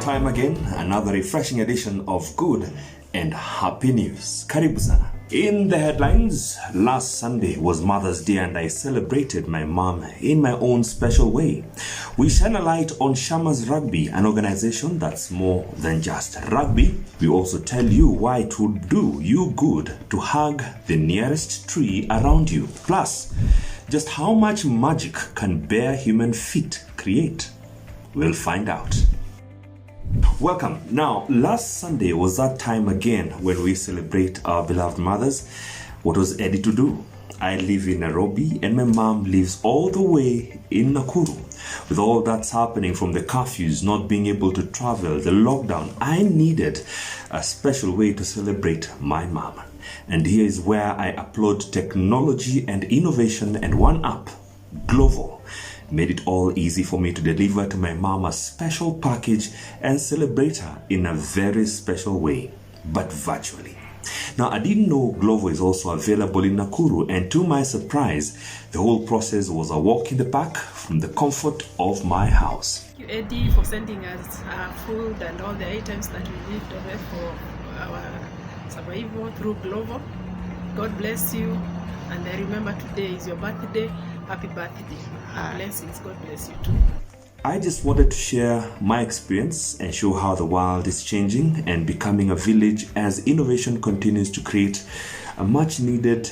time again, another refreshing edition of good and happy news. Karibu sana. In the headlines, last Sunday was Mother's Day and I celebrated my mom in my own special way. We shine a light on Shamas Rugby, an organization that's more than just rugby. We also tell you why it would do you good to hug the nearest tree around you. Plus, just how much magic can bare human feet create? We'll find out. Welcome. Now, last Sunday was that time again when we celebrate our beloved mothers. What was Eddy to do? I live in Nairobi and my mom lives all the way in Nakuru. With all that's happening, from the curfews, not being able to travel, the lockdown, I needed a special way to celebrate my mom. And here is where I applaud technology and innovation, and one app, Glovo, made it all easy for me to deliver to my mom a special package and celebrate her in a very special way, but virtually. Now, I didn't know Glovo is also available in Nakuru, and to my surprise, the whole process was a walk in the park from the comfort of my house. Thank you, Eddy, for sending us food and all the items that we need for our survival through Glovo. God bless you, and I remember today is your birthday. Happy birthday. Blessings. God bless you too. I just wanted to share my experience and show how the world is changing and becoming a village as innovation continues to create a much needed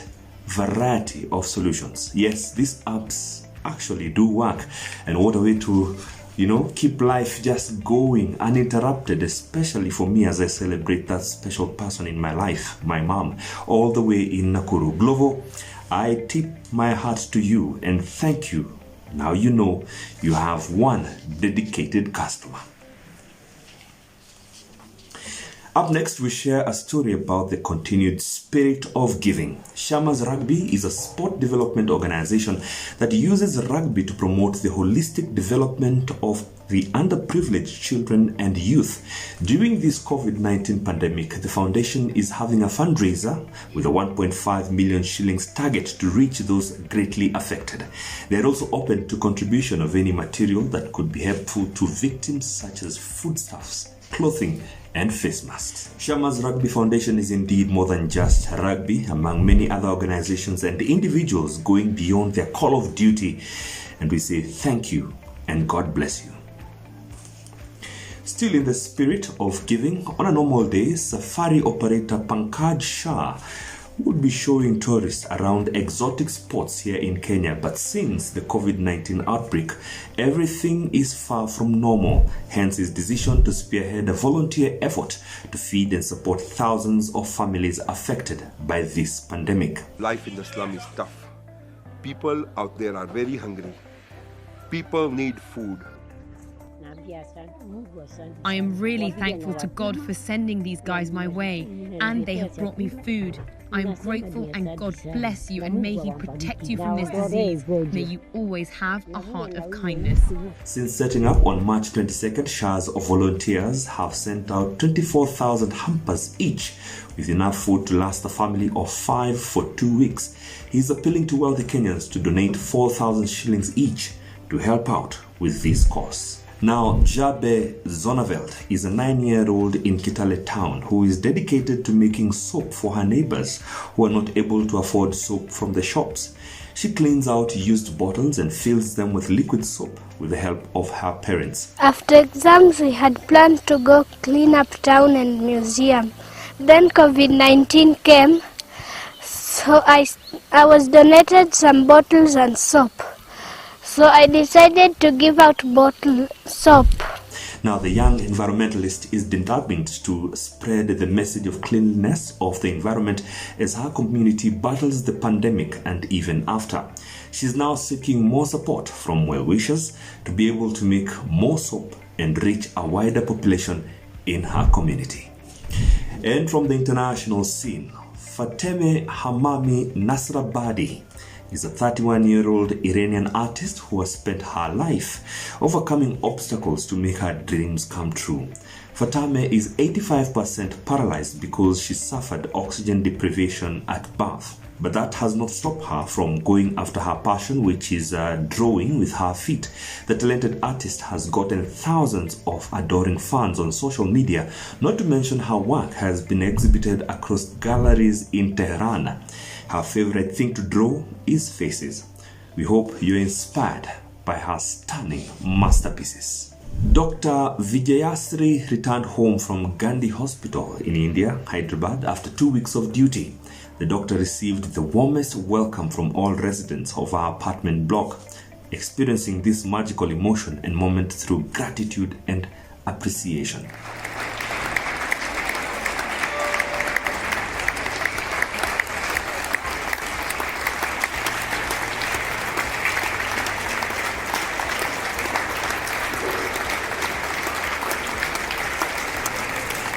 variety of solutions. Yes, these apps actually do work, and what a way to keep life just going uninterrupted, especially for me as I celebrate that special person in my life, my mom, all the way in Nakuru. Glovo, I tip my hat to you and thank you. Now you know you have one dedicated customer. Up next, we share a story about the continued spirit of giving. Shamas Rugby is a sport development organization that uses rugby to promote the holistic development of the underprivileged children and youth. During this COVID-19 pandemic, the foundation is having a fundraiser with a 1.5 million shillings target to reach those greatly affected. They are also open to contribution of any material that could be helpful to victims, such as foodstuffs, clothing, and face masks. Shamas Rugby Foundation is indeed more than just rugby. Among many other organizations and individuals going beyond their call of duty, and we say thank you and God bless you. Still in the spirit of giving, on a normal day, safari operator Pankaj Shah would be showing tourists around exotic spots here in Kenya, but since the COVID-19 outbreak, everything is far from normal. Hence his decision to spearhead a volunteer effort to feed and support thousands of families affected by this pandemic. Life in the slum is tough. People out there are very hungry. People need food. I am really thankful to God for sending these guys my way, and they have brought me food. I am grateful, and God bless you, and may He protect you from this disease. May you always have a heart of kindness. Since setting up on March 22nd, Shah's volunteers have sent out 24,000 hampers each, with enough food to last a family of 5 for 2 weeks. He is appealing to wealthy Kenyans to donate 4,000 shillings each to help out with this cause. Now, Jabe Zonaveld is a 9-year-old in Kitale town who is dedicated to making soap for her neighbors who are not able to afford soap from the shops. She cleans out used bottles and fills them with liquid soap with the help of her parents. After exams, we had planned to go clean up town and museum. Then COVID-19 came, so I was donated some bottles and soap. So I decided to give out bottle soap. Now, the young environmentalist is determined to spread the message of cleanliness of the environment as her community battles the pandemic and even after. She is now seeking more support from well-wishers to be able to make more soap and reach a wider population in her community. And from the international scene, Fateme Hamami Nasrabadi is a 31-year-old Iranian artist who has spent her life overcoming obstacles to make her dreams come true. Fatame is 85% paralyzed because she suffered oxygen deprivation at birth. But that has not stopped her from going after her passion, which is drawing with her feet. The talented artist has gotten thousands of adoring fans on social media, not to mention her work has been exhibited across galleries in Tehran. Her favorite thing to draw is faces. We hope you're inspired by her stunning masterpieces. Dr. Vijayasri returned home from Gandhi Hospital in India, Hyderabad, after 2 weeks of duty. The doctor received the warmest welcome from all residents of our apartment block, experiencing this magical emotion and moment through gratitude and appreciation.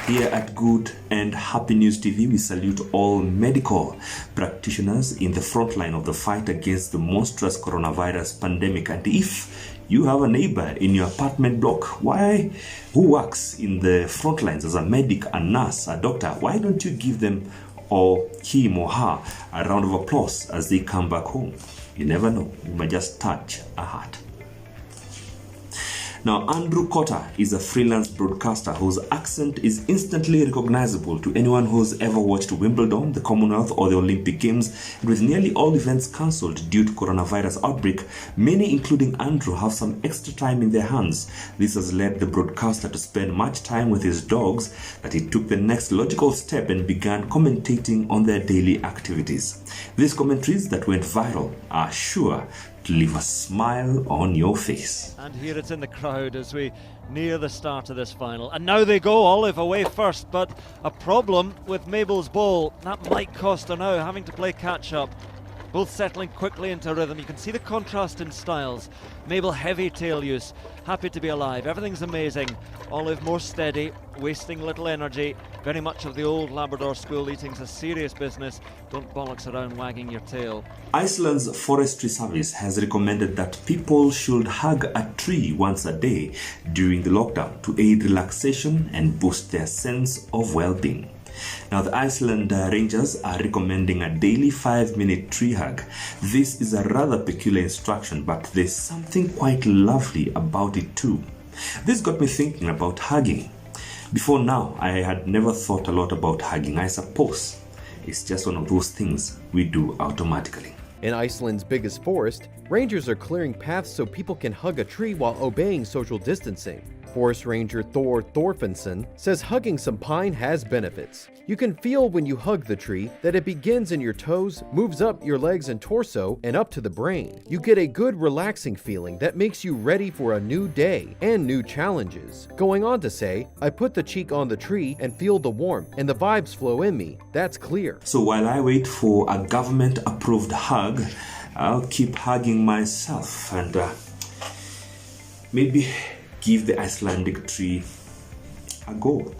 Here at Good and Happy News TV, we salute all medical practitioners in the front line of the fight against the monstrous coronavirus pandemic. And if you have a neighbor in your apartment block who works in the front lines as a medic, a nurse, a doctor, why don't you give them or him or her a round of applause as they come back home? You never know, you might just touch a heart. Now, Andrew Cotter is a freelance broadcaster whose accent is instantly recognizable to anyone who's ever watched Wimbledon, the Commonwealth, or the Olympic Games. And with nearly all events cancelled due to coronavirus outbreak, many, including Andrew, have some extra time in their hands. This has led the broadcaster to spend much time with his dogs that he took the next logical step and began commentating on their daily activities. These commentaries that went viral are sure to leave a smile on your face. And here it's in the crowd as we near the start of this final. And now they go, Olive away first, but a problem with Mabel's ball. That might cost her now, having to play catch up. Both settling quickly into rhythm. You can see the contrast in styles. Mabel heavy tail use, happy to be alive. Everything's amazing. Olive more steady, wasting little energy. Very much of the old Labrador school, eating's a serious business. Don't bollocks around wagging your tail. Iceland's Forestry Service has recommended that people should hug a tree once a day during the lockdown to aid relaxation and boost their sense of well-being. Now, the Iceland Rangers are recommending a daily 5-minute tree hug. This is a rather peculiar instruction, but there's something quite lovely about it too. This got me thinking about hugging. Before now, I had never thought a lot about hugging. I suppose it's just one of those things we do automatically. In Iceland's biggest forest, rangers are clearing paths so people can hug a tree while obeying social distancing. Forest Ranger Thor Thorfinson says hugging some pine has benefits. You can feel when you hug the tree that it begins in your toes, moves up your legs and torso, and up to the brain. You get a good relaxing feeling that makes you ready for a new day and new challenges. Going on to say, I put the cheek on the tree and feel the warmth and the vibes flow in me. That's clear. So while I wait for a government-approved hug, I'll keep hugging myself and maybe give the Icelandic tree a go.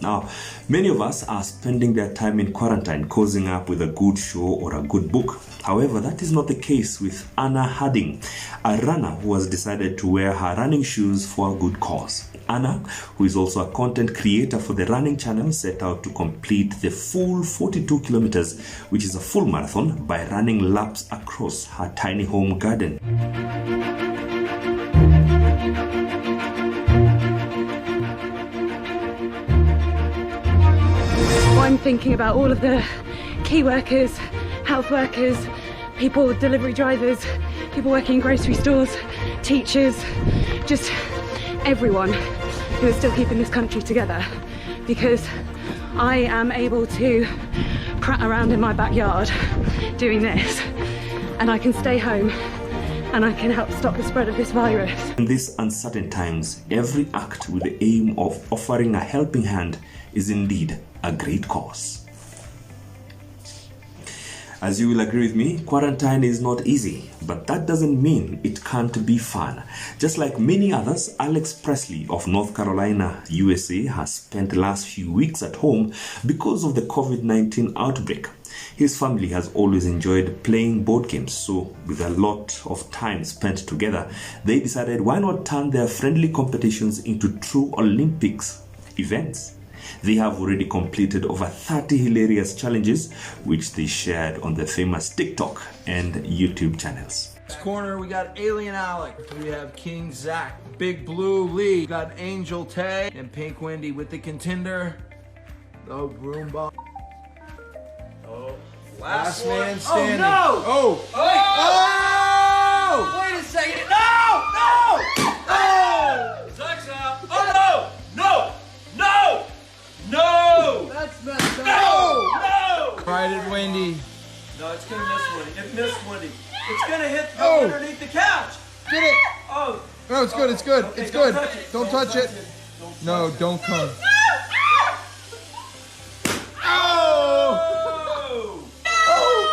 Now, many of us are spending their time in quarantine cozying up with a good show or a good book. However, that is not the case with Anna Harding, a runner who has decided to wear her running shoes for a good cause. Anna, who is also a content creator for the running channel, set out to complete the full 42 kilometers, which is a full marathon, by running laps across her tiny home garden. I'm thinking about all of the key workers, health workers, people, delivery drivers, people working in grocery stores, teachers, just everyone who is still keeping this country together, because I am able to prat around in my backyard doing this, and I can stay home and I can help stop the spread of this virus. In these uncertain times, every act with the aim of offering a helping hand is indeed a great cause. As you will agree with me, quarantine is not easy, but that doesn't mean it can't be fun. Just like many others, Alex Presley of North Carolina, USA, has spent the last few weeks at home because of the COVID-19 outbreak. His family has always enjoyed playing board games, so with a lot of time spent together, they decided why not turn their friendly competitions into true Olympics events. They have already completed over 30 hilarious challenges, which they shared on their famous TikTok and YouTube channels. Corner, we got Alien Alec. We have King Zach, Big Blue Lee. We got Angel Tay and Pink Wendy with the contender, the Roomba. Oh, last man standing. Oh no! Oh! Wait a second! No! No! Oh! Zach's out. Oh no! No! No! No! That's messed up. No! No! Right at Wendy. No, it's gonna miss Wendy. It missed Wendy. It's gonna hit underneath the couch. Get it. Oh. No, it's good. It's good. Okay, it's good. Don't touch it. No, don't come. Oh. Oh.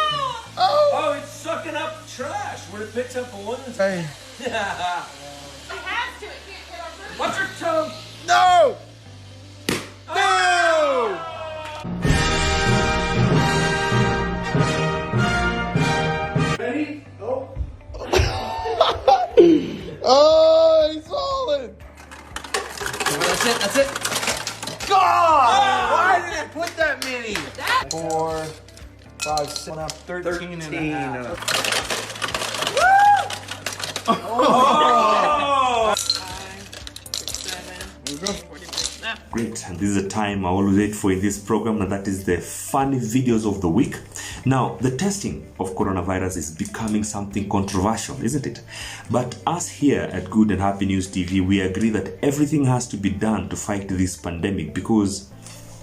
Oh, it's sucking up trash when it picks up a one. Hey. It has to. It can't get on. Watch your tongue. No. No. Ready? Oh. Oh, he's falling. That's it. That's it. God! Oh, why did I put that many? 4, 5, 6, 13 and a half. Woo! Oh! 5, 6, 7, 48. Great, and this is a time I always wait for in this program, and that is the funny videos of the week. Now, the testing of coronavirus is becoming something controversial, isn't it? But us here at Good and Happy News TV, we agree that everything has to be done to fight this pandemic because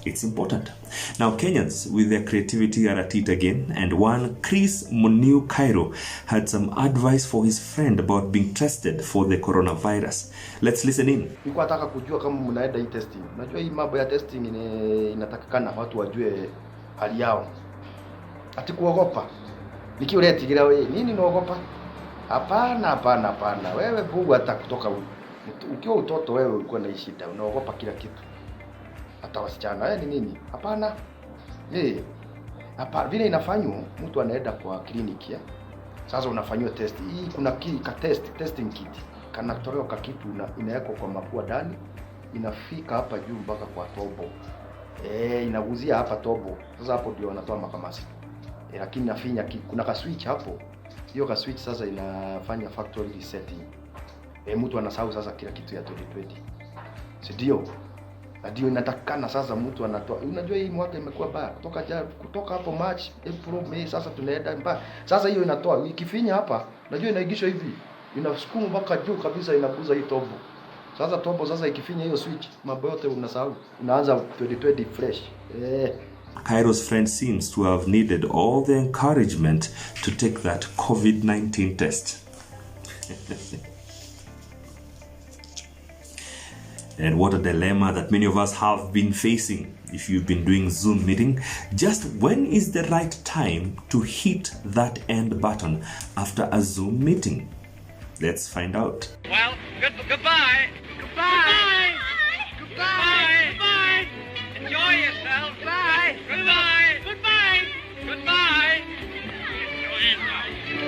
it's important. Now, Kenyans with their creativity are at it again, and one Chris Muniu Cairo had some advice for his friend about being tested for the coronavirus. Let's listen in. Nilikuwa nataka kujua kama mnaenda hii testing. Unajua hii mambo ya testing inatakikana watu wajue hali yao. Ati kuogopa. Nikiuretigera wewe, nini unaogopa? Hapana. Wewe Mungu hata kutoka ukiwa utoto wewe ulikuwa na shida, unaogopa kila kitu. Hata wasichana wewe ni nini? Hapana. Hapa vile inafanywa mtu anaenda kwa kliniki. Sasa unafanywa test. Hii kuna testing kit. Kanatolewa ka kitu inawekwa kwa mapua ndani, inafika hapa juu mpaka kwa tobo. Inaguzia hapa tobo. Sasa hapo ndio wanatoa makamasi. Lakini nafinya kuna ka switch hapo. Hiyo ka switch sasa inafanya factory resetting. Mtu anasahau sasa kila kitu ya 2020. Ndio. Ndio inatakana sasa mtu anatoa. Unajua hii mwaka imekuwa baya. Kutoka hapo March, April, May sasa tunaenda mbaya. Sasa hiyo inatoa ikifinya hapa, unajua inaigishwa hivi. Inasukuma mpaka juu kabisa inaguza hii tobo. Sasa tobo sasa ikifinya hiyo switch, mambo yote unasahau. Unaanza 2020 fresh. Cairo's friend seems to have needed all the encouragement to take that COVID-19 test. And what a dilemma that many of us have been facing. If you've been doing Zoom meeting, just when is the right time to hit that end button after a Zoom meeting? Let's find out. Well, goodbye. Goodbye. Goodbye. Enjoy yourself. Bye. Goodbye. Goodbye. Goodbye.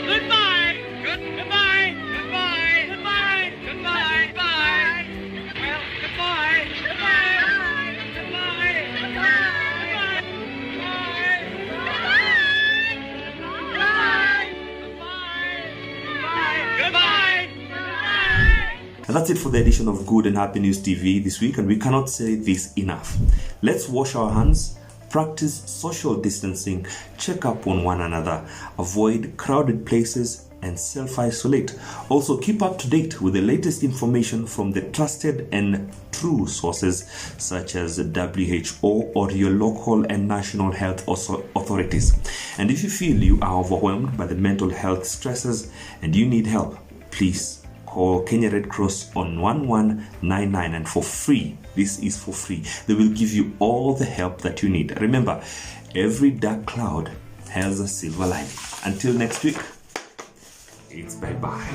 Goodbye. Goodbye. Goodbye. Goodbye. Goodbye. Bye. Well, goodbye. Goodbye. And that's it for the edition of Good and Happy News TV this week, and we cannot say this enough. Let's wash our hands, practice social distancing, check up on one another, avoid crowded places, and self-isolate. Also, keep up to date with the latest information from the trusted and true sources such as WHO or your local and national health authorities. And if you feel you are overwhelmed by the mental health stresses and you need help, please call Kenya Red Cross on 1199, and for free. This is for free. They will give you all the help that you need. Remember, every dark cloud has a silver lining. Until next week, it's bye-bye.